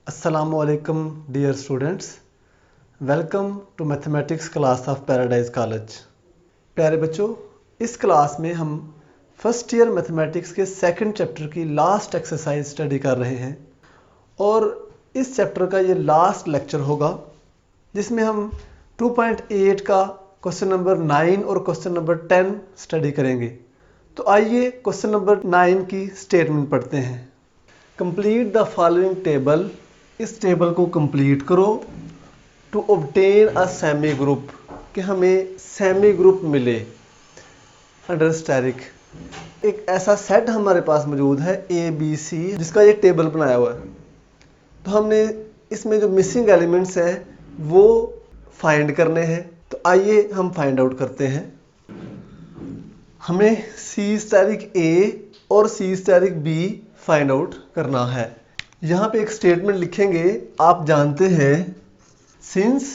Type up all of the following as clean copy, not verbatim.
Assalamualaikum dear students, welcome to mathematics class of paradise college. प्यारे बच्चों, इस class में हम फर्स्ट ईयर मैथमेटिक्स के सेकंड चैप्टर की लास्ट एक्सरसाइज स्टडी कर रहे हैं और इस चैप्टर का ये लास्ट लेक्चर होगा जिसमें हम 2.8 का क्वेश्चन नंबर 9 और क्वेश्चन नंबर 10 स्टडी करेंगे। तो आइए क्वेश्चन नंबर 9 की स्टेटमेंट पढ़ते हैं। कंप्लीट द फॉलोइंग टेबल, इस टेबल को कंप्लीट करो to obtain a semi group, कि हमें सेमी ग्रुप मिले अंडर स्टैटिक। एक ऐसा सेट हमारे पास मौजूद है ABC जिसका ये टेबल बनाया हुआ है। तो हमने इसमें जो मिसिंग एलिमेंट्स हैं वो फाइंड करने हैं। तो आइए हम फाइंड आउट करते हैं। हमें C स्टैटिक A और C static B find out करना है। यहाँ पे एक स्टेटमेंट लिखेंगे। आप जानते हैं since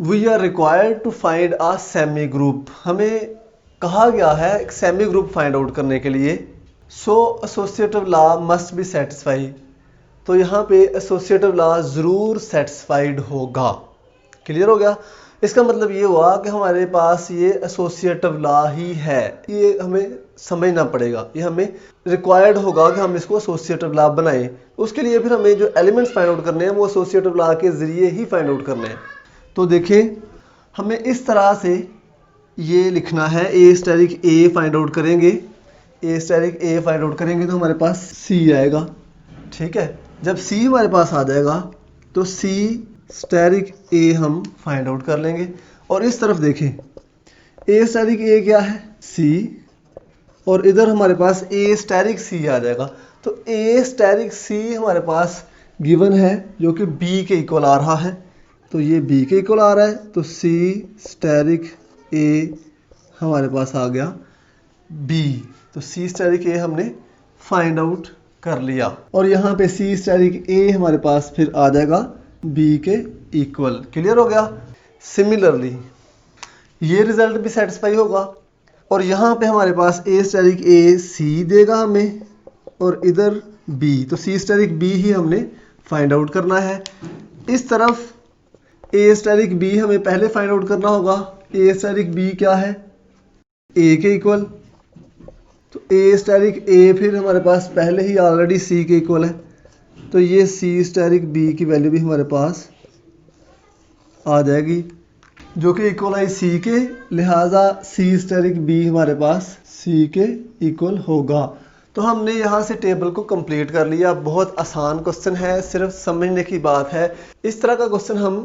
we are required to find a semi group, हमें कहा गया है एक सेमी ग्रुप फाइंड आउट करने के लिए। So associative law must be satisfy, तो यहाँ पे एसोसिएटिव लॉ ज़रूर सेटिस्फाइड होगा। क्लियर हो गया? इसका मतलब ये हुआ कि हमारे पास ये एसोसिएटिव लॉ ही है, ये हमें समझना पड़ेगा, ये हमें रिक्वायर्ड होगा कि हम इसको एसोसिएटिव लॉ बनाएं। उसके लिए फिर हमें जो एलिमेंट्स फाइंड आउट करने हैं वो एसोसिएटिव लॉ के ज़रिए ही फाइंड आउट करने हैं। तो देखें, हमें इस तरह से ये लिखना है। A static a find out करेंगे, a static a find out करेंगे तो हमारे पास सी आएगा। ठीक है, जब सी हमारे पास आ जाएगा तो सी स्टैटिक ए हम फाइंड आउट कर लेंगे। और इस तरफ देखें, ए स्टैटिक ए क्या है? सी, और इधर हमारे पास ए स्टैटिक सी आ जाएगा। तो ए स्टैटिक सी हमारे पास गिवन है जो कि बी के इक्वल आ रहा है, तो ये बी के इक्वल आ रहा है, तो सी स्टैटिक ए हमारे पास आ गया बी। तो सी स्टैटिक ए हमने फाइंड आउट कर लिया और यहाँ पे सी स्टैटिक ए हमारे पास फिर आ जाएगा बी के इक्वल। क्लियर हो गया? सिमिलरली ये रिजल्ट भी सेटिस्फाई होगा और यहाँ पे हमारे पास ए स्टैटिक ए सी देगा हमें और इधर बी, तो सी स्टैटिक बी ही हमने फाइंड आउट करना है। इस तरफ ए स्टैटिक बी हमें पहले फाइंड आउट करना होगा। ए स्टैटिक बी क्या है? ए के इक्वल, तो ए स्टैटिक ए फिर हमारे पास पहले ही ऑलरेडी सी के इक्वल है, तो ये सी स्टैटिक बी की वैल्यू भी हमारे पास आ जाएगी जो कि इक्वल है सी के, लिहाजा सी स्टैटिक बी हमारे पास सी के इक्वल होगा। तो हमने यहाँ से टेबल को कंप्लीट कर लिया। बहुत आसान क्वेश्चन है, सिर्फ समझने की बात है। इस तरह का क्वेश्चन हम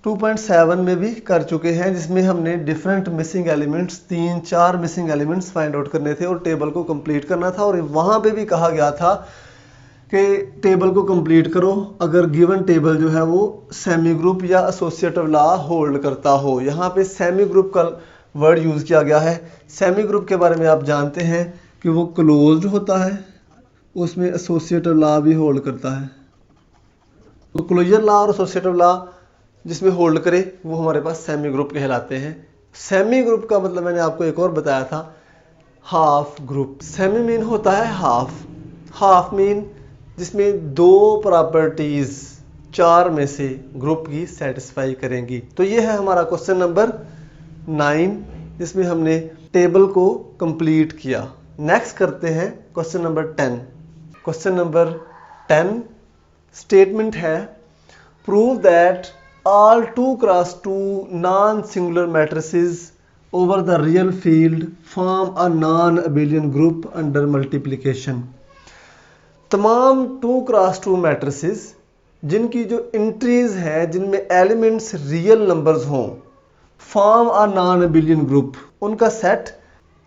2.7 में भी कर चुके हैं जिसमें हमने different missing elements, 3-4 missing elements find out करने थे और टेबल को कंप्लीट करना था। और वहाँ पे भी कहा गया था कि टेबल को कंप्लीट करो अगर गिवन टेबल जो है वो सेमी ग्रुप या एसोसिएटिव लॉ होल्ड करता हो। यहाँ पे सेमी ग्रुप का वर्ड यूज़ किया गया है। सेमी ग्रुप के बारे में आप जानते हैं कि वो क्लोज्ड होता है, उसमें एसोसिएटिव लॉ भी होल्ड करता है। तो क्लोजर लॉ और एसोसिएटिव लॉ जिसमें होल्ड करे वो हमारे पास सेमी ग्रुप कहलाते हैं। सेमी ग्रुप का मतलब मैंने आपको एक और बताया था, हाफ ग्रुप। सेमी मीन होता है हाफ, हाफ मीन जिसमें 2 प्रॉपर्टीज 4 में से ग्रुप की सेटिस्फाई करेंगी। तो ये है हमारा क्वेश्चन नंबर 9 जिसमें हमने टेबल को कंप्लीट किया। नेक्स्ट करते हैं question number 10। Question number 10 statement है, prove that all 2x2 non-singular matrices over the real field form a non-abelian group under multiplication। तमाम 2x2 मैट्रिसेस जिनकी जो एंट्रीज हैं, जिनमें एलिमेंट्स रियल नंबर्स हों, form a non abelian group, उनका set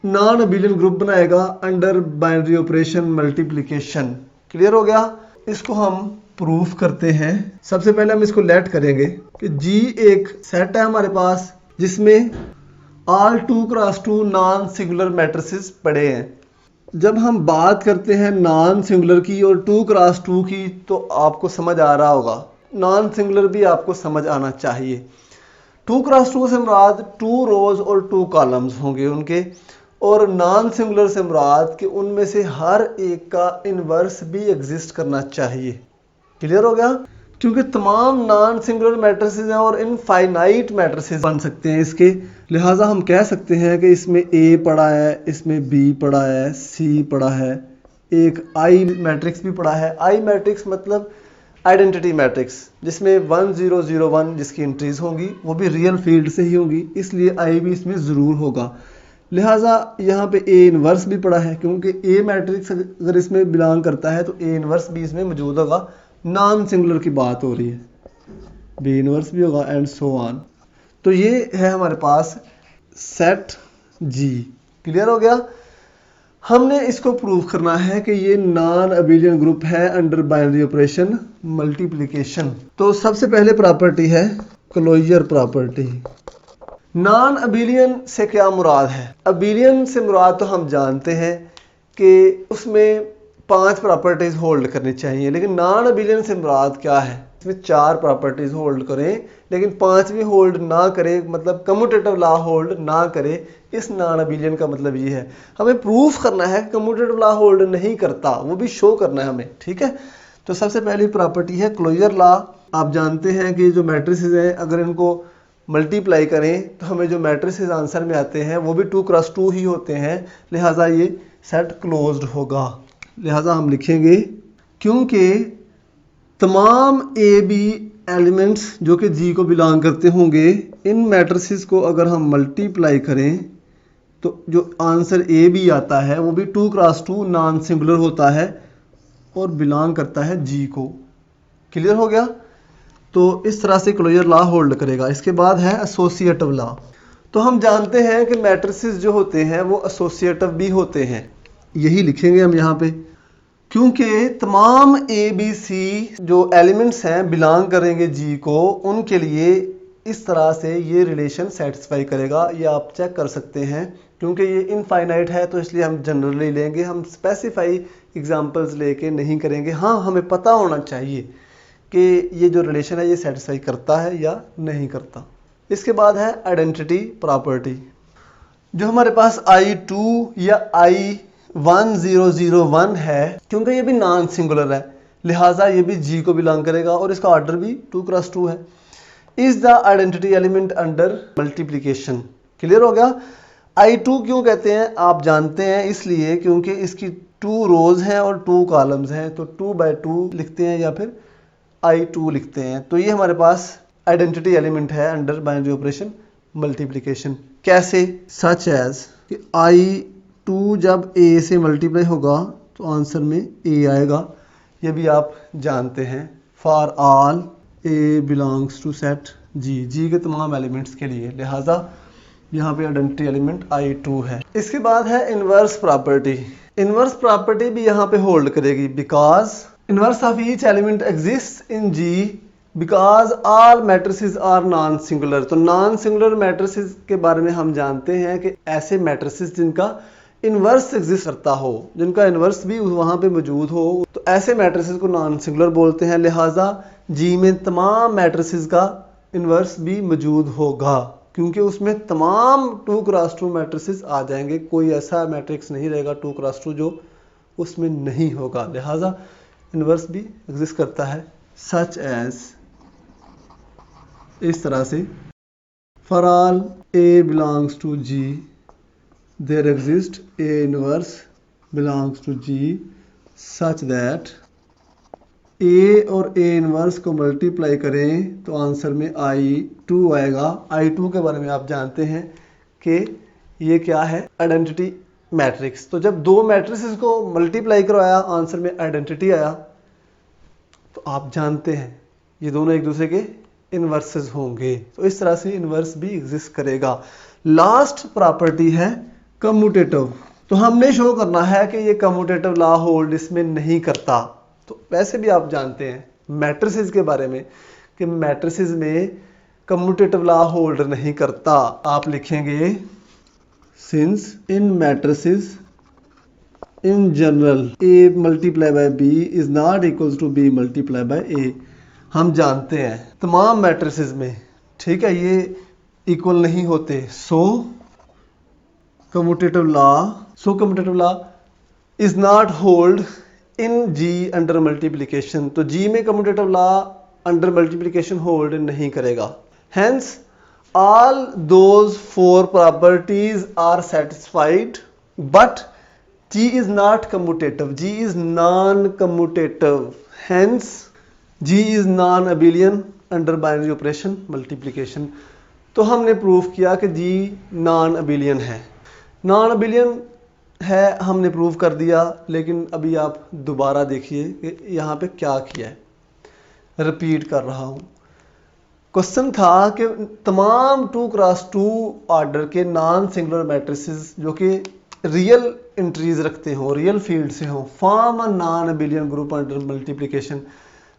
non abelian group बनाएगा under binary operation multiplication. Clear हो गया? इसको हम प्रूफ करते हैं। सबसे पहले हम इसको लेट करेंगे कि G एक सेट है हमारे पास जिसमें all 2x2 non singular matrices पड़े हैं। जब हम बात करते हैं नॉन सिंगुलर की और 2x2 की तो आपको समझ आ रहा होगा, नॉन सिंगुलर भी आपको समझ आना चाहिए। 2x2 से मुराद 2 रोज और 2 कॉलम्स होंगे उनके, और नॉन सिंगुलर से मुराद कि उनमें से हर एक का इन्वर्स भी एग्जिस्ट करना चाहिए। क्लियर हो गया? क्योंकि तमाम नॉन सिंगुलर मैट्रिसेस हैं और इनफाइनाइट मैट्रिसेस बन सकते हैं इसके, लिहाजा हम कह सकते हैं कि इसमें ए पड़ा है, इसमें बी पड़ा है, सी पड़ा है, एक आई मैट्रिक्स भी पड़ा है। आई मैट्रिक्स मतलब आइडेंटिटी मैट्रिक्स, जिसमें 1 0 0 1 जिसकी एंट्रीज होंगी वो भी रियल फील्ड से ही होंगी, इसलिए आई भी इसमें ज़रूर होगा। लिहाजा यहाँ पे ए इनवर्स भी पड़ा है, क्योंकि ए मैट्रिक्स अगर इसमें बिलोंग करता है तो ए इनवर्स भी इसमें मौजूद होगा। नॉन सिंगुलर की बात हो रही है, बी इनवर्स भी होगा एंड सो ऑन। तो ये है हमारे पास सेट जी। क्लियर हो गया। हमने इसको प्रूव करना है कि ये नॉन अबिलियन ग्रुप है अंडर बाइनरी ऑपरेशन मल्टीप्लिकेशन। तो सबसे पहले प्रॉपर्टी है क्लोजर प्रॉपर्टी। नॉन अबिलियन से क्या मुराद है? अबिलियन से मुराद तो हम जानते हैं कि उसमें 5 प्रॉपर्टीज होल्ड करनी चाहिए, लेकिन नॉन अबिलियन से मुराद क्या है? इसमें 4 प्रॉपर्टीज होल्ड करें लेकिन 5वीं होल्ड ना करे, मतलब कम्यूटेटिव लॉ होल्ड ना करे। इस नॉन अबिलियन का मतलब ये है। हमें प्रूफ करना है कि कम्यूटेटिव लॉ होल्ड नहीं करता, वो भी शो करना है हमें। ठीक है, तो सबसे पहली प्रॉपर्टी है क्लोजर लॉ। आप जानते हैं कि जो मैट्रिसेस हैं अगर इनको मल्टीप्लाई करें तो हमें जो मैट्रिसेस आंसर में आते हैं वो भी 2 क्रॉस 2 ही होते हैं, लिहाजा ये सेट क्लोज्ड होगा। लिहाजा हम लिखेंगे क्योंकि तमाम ए बी एलिमेंट्स जो कि जी को बिलोंग करते होंगे, इन मैट्रिसेस को अगर हम मल्टीप्लाई करें तो जो आंसर ए बी आता है वो भी 2 क्रॉस 2 नॉन सिंगुलर होता है और बिलोंग करता है जी को। क्लियर हो गया। तो इस तरह से क्लोजर लॉ होल्ड करेगा। इसके बाद है एसोसिएटिव लॉ। तो हम जानते हैं कि मैट्रिसेस जो होते हैं वो एसोसिएटिव भी होते हैं, यही लिखेंगे हम यहाँ पे, क्योंकि तमाम ए बी सी जो एलिमेंट्स हैं बिलोंग करेंगे जी को, उनके लिए इस तरह से ये रिलेशन सेटिस्फाई करेगा। ये आप चेक कर सकते हैं, क्योंकि ये इनफाइनाइट है तो इसलिए हम जनरली लेंगे, हम स्पेसिफाई एग्जांपल्स लेके नहीं करेंगे। हाँ, हमें पता होना चाहिए कि ये जो रिलेशन है ये सेटिस्फाई करता है या नहीं करता। इसके बाद है आइडेंटिटी प्रॉपर्टी। जो हमारे पास I2 या I1001 है, क्योंकि ये भी नॉन सिंगुलर है, लिहाजा ये भी जी को बिलोंग करेगा और इसका ऑर्डर भी 2 क्रॉस 2 है। Is the identity element under multiplication. Clear हो गया। I2 क्यों कहते हैं आप जानते हैं, इसलिए क्योंकि इसकी 2 रोज हैं और 2 कॉलम्स हैं, तो 2 बाय 2 लिखते हैं या फिर I2 लिखते हैं। तो ये हमारे पास आइडेंटिटी एलिमेंट है अंडर बाइनरी ऑपरेशन मल्टीप्लिकेशन। कैसे? सच एज कि I2 जब A से मल्टीप्लाई होगा तो आंसर में A आएगा, ये भी आप जानते हैं। For all A belongs to set G, G के तमाम एलिमेंट्स के लिए, लिहाजा यहाँ पे आइडेंटिटी एलिमेंट I2 है। इसके बाद है इनवर्स प्रॉपर्टी। इनवर्स प्रॉपर्टी भी यहाँ पे होल्ड करेगी, because inverse of each element exist in G because all matrices are non singular. तो नॉन सिंगुलर मैट्रिसेस के बारे में हम जानते हैं कि ऐसे मैट्रिसेस जिनका इनवर्स एग्जिस्ट करता हो, जिनका इनवर्स भी वहाँ पे मौजूद हो, तो ऐसे मैट्रिसेस को नॉन सिंगुलर बोलते हैं। लिहाजा G में तमाम मैट्रिसेस का इनवर्स भी मौजूद होगा, क्योंकि उसमें तमाम 2 क्रॉस 2 मैट्रिसेस आ जाएंगे। कोई ऐसा मैट्रिक्स नहीं रहेगा 2 क्रॉस 2 जो उसमें नहीं होगा, लिहाजा इनवर्स भी एग्जिस्ट करता है। सच एज, इस तरह से, for all A belongs to G there exist A inverse belongs to G such that A और A इनवर्स को मल्टीप्लाई करें तो आंसर में I2 आएगा। I2 के बारे में आप जानते हैं कि ये क्या है? Identity matrix. तो जब 2 मैट्रिसेस को मल्टीप्लाई करवाया आंसर में आइडेंटिटी आया, तो आप जानते हैं ये दोनों एक दूसरे के इनवर्सेस होंगे। तो इस तरह से इनवर्स भी एग्जिस्ट करेगा। लास्ट प्रॉपर्टी है कम्यूटेटिव। तो हमने शो करना है कि ये कम्यूटेटिव लॉ होल्ड इसमें नहीं करता। तो वैसे भी आप जानते हैं मैट्रिसेस के बारे में कि मैट्रिसेस में कम्यूटेटिव लॉ होल्ड नहीं करता। आप लिखेंगे since in matrices in general A multiplied by B is not equals to B multiplied by A। हम जानते हैं तमाम मैट्रिसेस में, ठीक है, ये इक्वल नहीं होते। So commutative law is not hold in G under multiplication. तो G में commutative law under multiplication hold नहीं करेगा। Hence all those four properties are satisfied but G is not commutative, G is non-commutative, hence G is non-abelian under binary operation multiplication। तो हमने proof किया कि G non-abelian है। non-abelian है हमने proof कर दिया, लेकिन अभी आप दोबारा देखिए कि यहाँ पे क्या किया है। रिपीट कर रहा हूँ। क्वेश्चन था कि तमाम 2x2 ऑर्डर के नॉन सिंगुलर मैट्रिसेस जो कि रियल एंट्रीज रखते हो, रियल फील्ड से हो, form a non abelian group under multiplication.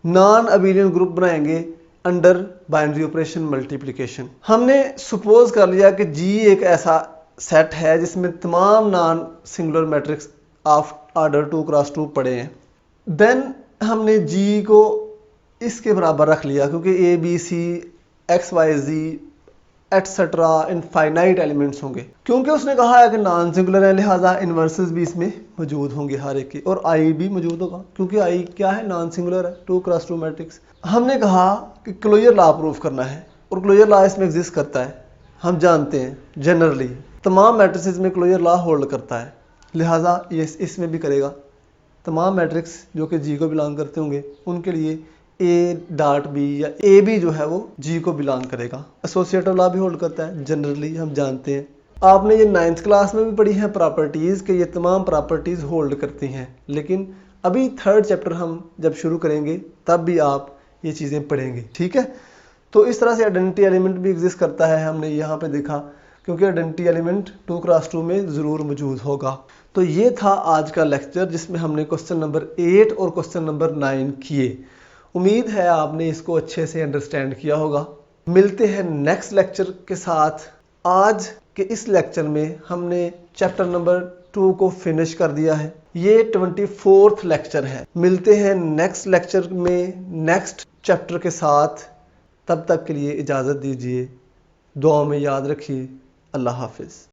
Non abelian group बनाएंगे अंडर बाइनरी ऑपरेशन मल्टीप्लिकेशन। हमने सपोज कर लिया कि जी एक ऐसा सेट है जिसमें तमाम non singular matrix of order 2x2 पड़े हैं। देन हमने जी को इसके बराबर रख लिया, क्योंकि A B C X Y G etcetera infinite elements होंगे। क्योंकि उसने कहा है कि नॉन सिंगुलर है, लिहाजा इन्वर्सेस भी इसमें मौजूद होंगे हर एक के, और आई भी मौजूद होगा क्योंकि आई क्या है, नॉन सिंगुलर है, 2x2 मैट्रिक्स। हमने कहा कि क्लोजर लॉ प्रूफ करना है, और क्लोजर लॉ इसमें एग्जिस्ट करता है। हम जानते हैं जनरली तमाम मैट्रिसेस में क्लोजर लॉ होल्ड करता है, लिहाजा ये इसमें भी करेगा। तमाम मैट्रिक्स जो कि जी को बिलोंग करते होंगे उनके लिए ए डॉट बी या ए बी जो है वो जी को बिलोंग करेगा। एसोसिएटिव लॉ भी होल्ड करता है, जनरली हम जानते हैं। आपने ये 9th क्लास में भी पढ़ी है प्रॉपर्टीज़ कि ये तमाम प्रॉपर्टीज़ होल्ड करती हैं, लेकिन अभी 3rd चैप्टर हम जब शुरू करेंगे तब भी आप ये चीज़ें पढ़ेंगे, ठीक है। तो इस तरह से आइडेंटिटी एलिमेंट भी एग्जिस्ट करता है, हमने यहाँ पे देखा, क्योंकि आइडेंटिटी एलिमेंट 2x2 में ज़रूर मौजूद होगा। तो ये था आज का लेक्चर जिसमें हमने क्वेश्चन नंबर 8 और क्वेश्चन नंबर 9 किए। उम्मीद है आपने इसको अच्छे से अंडरस्टैंड किया होगा। मिलते हैं नेक्स्ट लेक्चर के साथ। आज के इस लेक्चर में हमने चैप्टर नंबर 2 को फिनिश कर दिया है। ये 24th लेक्चर है। मिलते हैं नेक्स्ट लेक्चर में नेक्स्ट चैप्टर के साथ। तब तक के लिए इजाज़त दीजिए। दुआ में याद रखिए। अल्लाह हाफिज़।